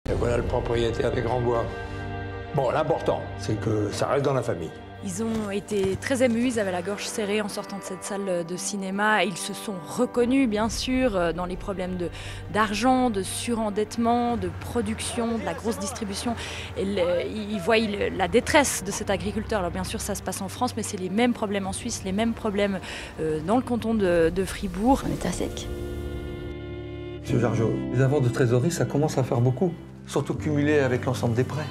Et voilà le propriétaire des Grands Bois. Bon, l'important, c'est que ça reste dans la famille. Ils ont été très émus, ils avaient la gorge serrée en sortant de cette salle de cinéma. Ils se sont reconnus, bien sûr, dans les problèmes d'argent, de surendettement, de production, de la grosse distribution. Et ils voient la détresse de cet agriculteur. Alors bien sûr, ça se passe en France, mais c'est les mêmes problèmes en Suisse, les mêmes problèmes dans le canton de Fribourg. On est à sec. Monsieur Jargeau, les avances de trésorerie, ça commence à faire beaucoup. Surtout cumulé avec l'ensemble des prêts.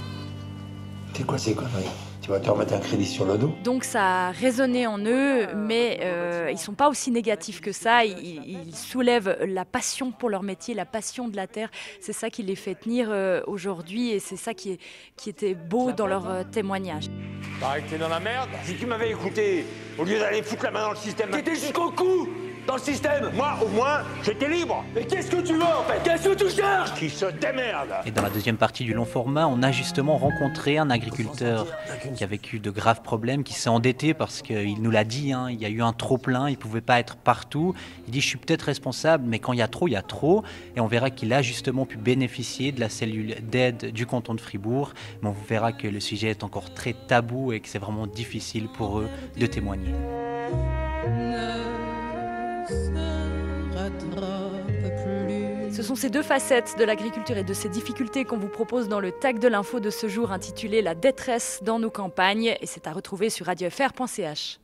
C'est quoi ces conneries? Tu vas te remettre un crédit sur le dos? Donc ça a résonné en eux, mais ils ne sont pas aussi négatifs que ça. Ils soulèvent la passion pour leur métier, la passion de la terre. C'est ça qui les fait tenir aujourd'hui et c'est ça qui était beau dans leur témoignage. Pareil que t'es dans la merde. Si tu m'avais écouté, au lieu d'aller foutre la main dans le système, t'étais jusqu'au cou dans le système. Moi, au moins, j'étais libre. Mais qu'est-ce que tu veux en fait? Qu'est-ce que tu cherches? Qui se démerde. Et dans la deuxième partie du long format, on a justement rencontré un agriculteur qui a vécu de graves problèmes, qui s'est endetté parce qu'il nous l'a dit, hein, il y a eu un trop-plein, il ne pouvait pas être partout. Il dit, je suis peut-être responsable, mais quand il y a trop, il y a trop. Et on verra qu'il a justement pu bénéficier de la cellule d'aide du canton de Fribourg. Mais on verra que le sujet est encore très tabou et que c'est vraiment difficile pour eux de témoigner. Ce sont ces deux facettes de l'agriculture et de ces difficultés qu'on vous propose dans le tag de l'info de ce jour intitulé « La détresse dans nos campagnes » et c'est à retrouver sur radiofr.ch.